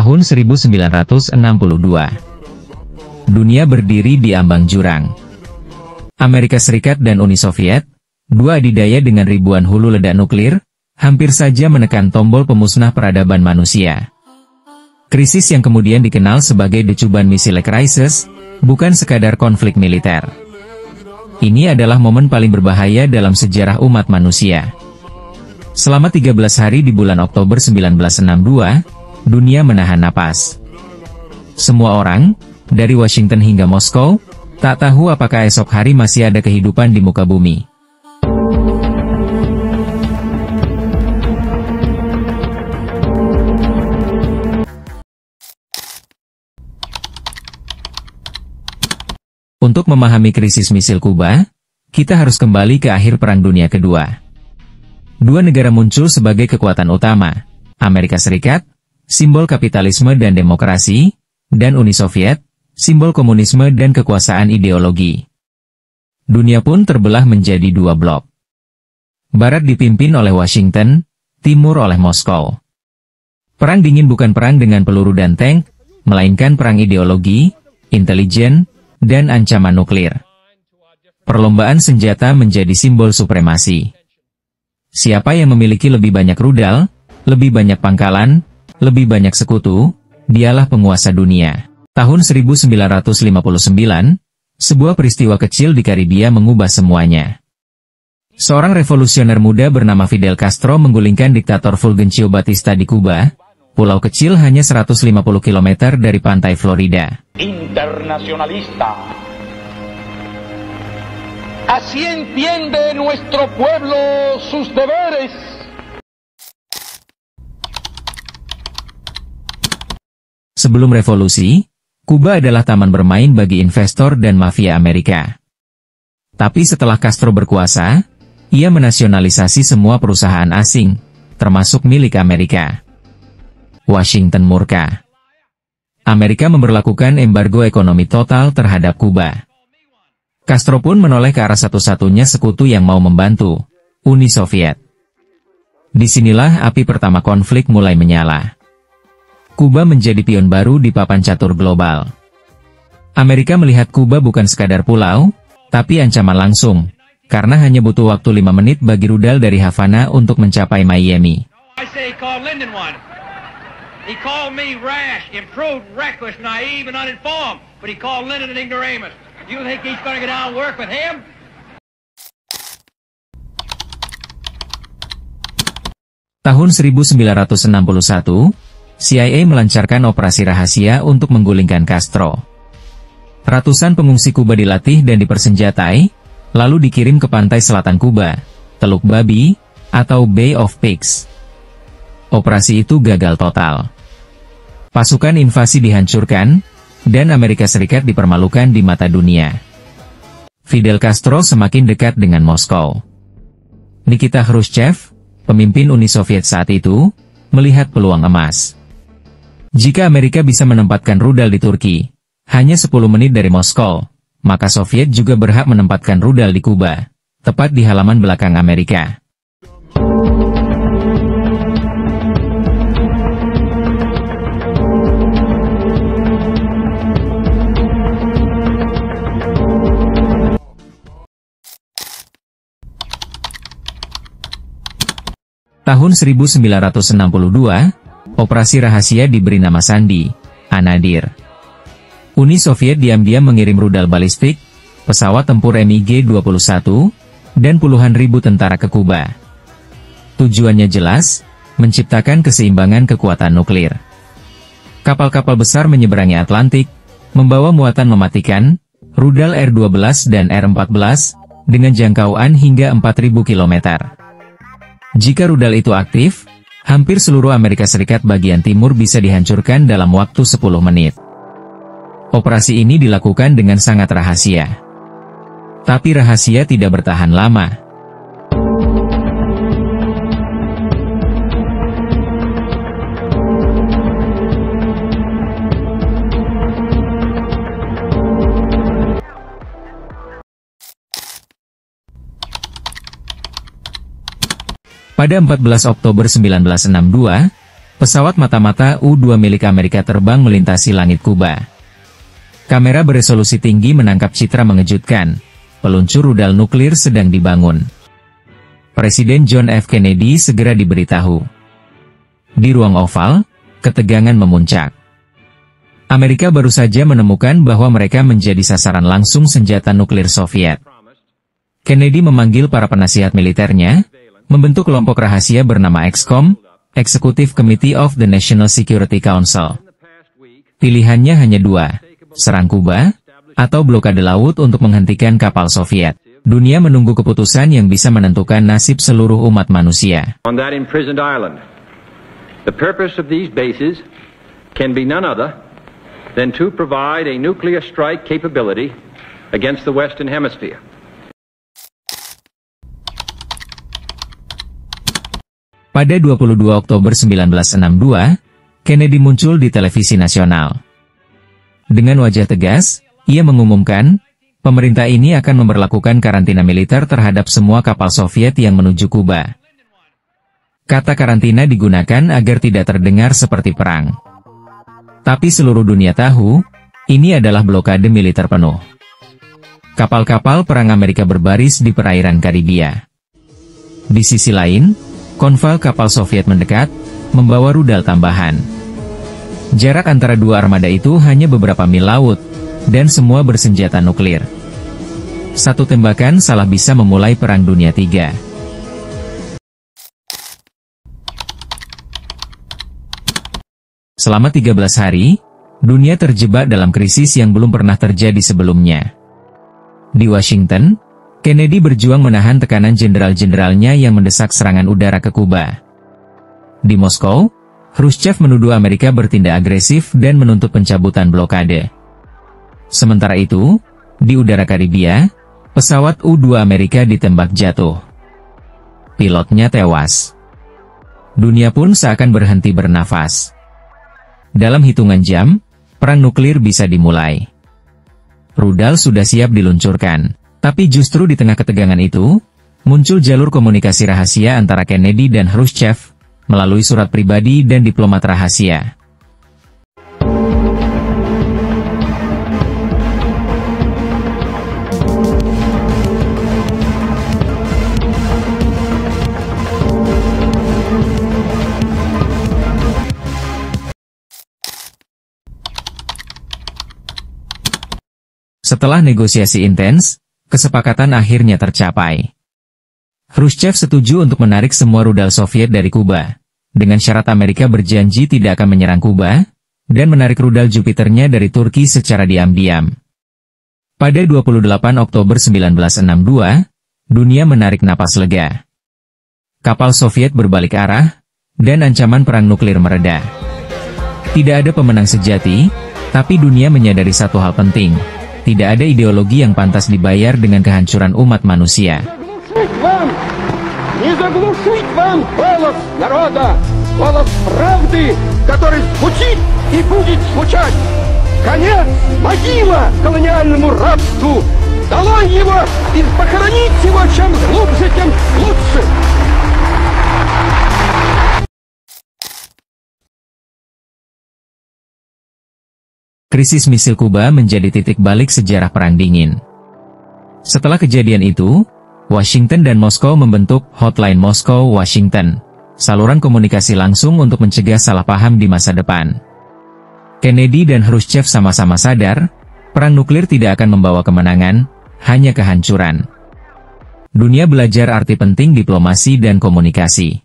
Tahun 1962. Dunia berdiri di ambang jurang. Amerika Serikat dan Uni Soviet, dua adidaya dengan ribuan hulu ledak nuklir, hampir saja menekan tombol pemusnah peradaban manusia. Krisis yang kemudian dikenal sebagai The Cuban Missile Crisis, bukan sekadar konflik militer. Ini adalah momen paling berbahaya dalam sejarah umat manusia. Selama 13 hari di bulan Oktober 1962, dunia menahan napas. Semua orang, dari Washington hingga Moskow, tak tahu apakah esok hari masih ada kehidupan di muka bumi. Untuk memahami krisis misil Kuba, kita harus kembali ke akhir Perang Dunia Kedua. Dua negara muncul sebagai kekuatan utama, Amerika Serikat, simbol kapitalisme dan demokrasi, dan Uni Soviet, simbol komunisme dan kekuasaan ideologi. Dunia pun terbelah menjadi dua blok. Barat dipimpin oleh Washington, Timur oleh Moskow. Perang dingin bukan perang dengan peluru dan tank, melainkan perang ideologi, intelijen, dan ancaman nuklir. Perlombaan senjata menjadi simbol supremasi. Siapa yang memiliki lebih banyak rudal, lebih banyak pangkalan, lebih banyak sekutu, dialah penguasa dunia. Tahun 1959, sebuah peristiwa kecil di Karibia mengubah semuanya. Seorang revolusioner muda bernama Fidel Castro menggulingkan diktator Fulgencio Batista di Kuba, pulau kecil hanya 150 km dari pantai Florida. Internacionalista. Así entiende nuestro pueblo sus deberes. Sebelum revolusi, Kuba adalah taman bermain bagi investor dan mafia Amerika. Tapi setelah Castro berkuasa, ia menasionalisasi semua perusahaan asing, termasuk milik Amerika. Washington murka. Amerika memberlakukan embargo ekonomi total terhadap Kuba. Castro pun menoleh ke arah satu-satunya sekutu yang mau membantu, Uni Soviet. Disinilah api pertama konflik mulai menyala. Kuba menjadi pion baru di papan catur global. Amerika melihat Kuba bukan sekadar pulau, tapi ancaman langsung, karena hanya butuh waktu 5 menit bagi rudal dari Havana untuk mencapai Miami. He called me rash, imprudent, reckless, naive, and uninformed, but he called Lyndon an ignoramus. You think he's going to get down and work with him? Tahun 1961, CIA melancarkan operasi rahasia untuk menggulingkan Castro. Ratusan pengungsi Kuba dilatih dan dipersenjatai, lalu dikirim ke pantai selatan Kuba, Teluk Babi, atau Bay of Pigs. Operasi itu gagal total. Pasukan invasi dihancurkan, dan Amerika Serikat dipermalukan di mata dunia. Fidel Castro semakin dekat dengan Moskow. Nikita Khrushchev, pemimpin Uni Soviet saat itu, melihat peluang emas. Jika Amerika bisa menempatkan rudal di Turki, hanya 10 menit dari Moskow, maka Soviet juga berhak menempatkan rudal di Kuba, tepat di halaman belakang Amerika. Tahun 1962, operasi rahasia diberi nama sandi, Anadir. Uni Soviet diam-diam mengirim rudal balistik, pesawat tempur MiG-21, dan puluhan ribu tentara ke Kuba. Tujuannya jelas, menciptakan keseimbangan kekuatan nuklir. Kapal-kapal besar menyeberangi Atlantik, membawa muatan mematikan, rudal R-12 dan R-14, dengan jangkauan hingga 4.000 km. Jika rudal itu aktif, hampir seluruh Amerika Serikat bagian timur bisa dihancurkan dalam waktu 10 menit. Operasi ini dilakukan dengan sangat rahasia. Tapi rahasia tidak bertahan lama. Pada 14 Oktober 1962, Pesawat mata-mata U-2 milik Amerika terbang melintasi langit Kuba. Kamera beresolusi tinggi menangkap citra mengejutkan. Peluncur rudal nuklir sedang dibangun. Presiden John F. Kennedy segera diberitahu. Di ruang oval, ketegangan memuncak. Amerika baru saja menemukan bahwa mereka menjadi sasaran langsung senjata nuklir Soviet. Kennedy memanggil para penasihat militernya, membentuk kelompok rahasia bernama EXCOM, Executive Committee of the National Security Council. Pilihannya hanya dua, serang Kuba, atau blokade laut untuk menghentikan kapal Soviet. Dunia menunggu keputusan yang bisa menentukan nasib seluruh umat manusia. On that imprisoned island, the purpose of these bases can be none other than to provide a nuclear strike capability against the Western Hemisphere. Pada 22 Oktober 1962, Kennedy muncul di televisi nasional. Dengan wajah tegas, ia mengumumkan, pemerintah ini akan memberlakukan karantina militer terhadap semua kapal Soviet yang menuju Kuba. Kata karantina digunakan agar tidak terdengar seperti perang. Tapi seluruh dunia tahu, ini adalah blokade militer penuh. Kapal-kapal perang Amerika berbaris di perairan Karibia. Di sisi lain, konvoi kapal Soviet mendekat, membawa rudal tambahan. Jarak antara dua armada itu hanya beberapa mil laut, dan semua bersenjata nuklir. Satu tembakan salah bisa memulai Perang Dunia III. Selama 13 hari, dunia terjebak dalam krisis yang belum pernah terjadi sebelumnya. Di Washington, Kennedy berjuang menahan tekanan jenderal-jenderalnya yang mendesak serangan udara ke Kuba. Di Moskow, Khrushchev menuduh Amerika bertindak agresif dan menuntut pencabutan blokade. Sementara itu, di udara Karibia, pesawat U-2 Amerika ditembak jatuh. Pilotnya tewas. Dunia pun seakan berhenti bernafas. Dalam hitungan jam, perang nuklir bisa dimulai. Rudal sudah siap diluncurkan. Tapi justru di tengah ketegangan itu, muncul jalur komunikasi rahasia antara Kennedy dan Khrushchev, melalui surat pribadi dan diplomat rahasia. Setelah negosiasi intens, kesepakatan akhirnya tercapai. Khrushchev setuju untuk menarik semua rudal Soviet dari Kuba, dengan syarat Amerika berjanji tidak akan menyerang Kuba, dan menarik rudal Jupiternya dari Turki secara diam-diam. Pada 28 Oktober 1962, dunia menarik napas lega. Kapal Soviet berbalik arah, dan ancaman perang nuklir mereda. Tidak ada pemenang sejati, tapi dunia menyadari satu hal penting. Tidak ada ideologi yang pantas dibayar dengan kehancuran umat manusia. Не заглушить вам голос народа, голос правды, который звучит и будет звучать. Конец, могила колониальному рабству. Долой его и похоронить его, чем глубже, тем лучше. Krisis misil Kuba menjadi titik balik sejarah Perang Dingin. Setelah kejadian itu, Washington dan Moskow membentuk Hotline Moskow-Washington, saluran komunikasi langsung untuk mencegah salah paham di masa depan. Kennedy dan Khrushchev sama-sama sadar, perang nuklir tidak akan membawa kemenangan, hanya kehancuran. Dunia belajar arti penting diplomasi dan komunikasi.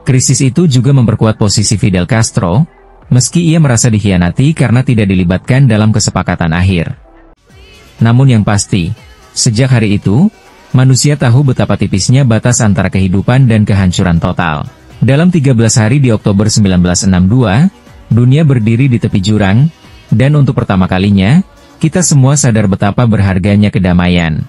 Krisis itu juga memperkuat posisi Fidel Castro, meski ia merasa dikhianati karena tidak dilibatkan dalam kesepakatan akhir. Namun yang pasti, sejak hari itu, manusia tahu betapa tipisnya batas antara kehidupan dan kehancuran total. Dalam 13 hari di Oktober 1962, dunia berdiri di tepi jurang, dan untuk pertama kalinya, kita semua sadar betapa berharganya kedamaian.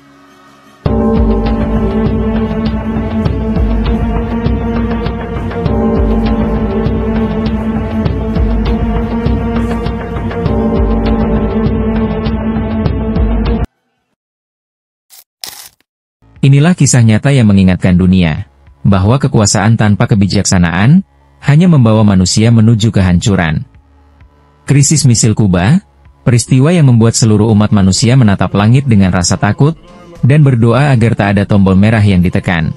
Inilah kisah nyata yang mengingatkan dunia, bahwa kekuasaan tanpa kebijaksanaan, hanya membawa manusia menuju kehancuran. Krisis misil Kuba, peristiwa yang membuat seluruh umat manusia menatap langit dengan rasa takut, dan berdoa agar tak ada tombol merah yang ditekan.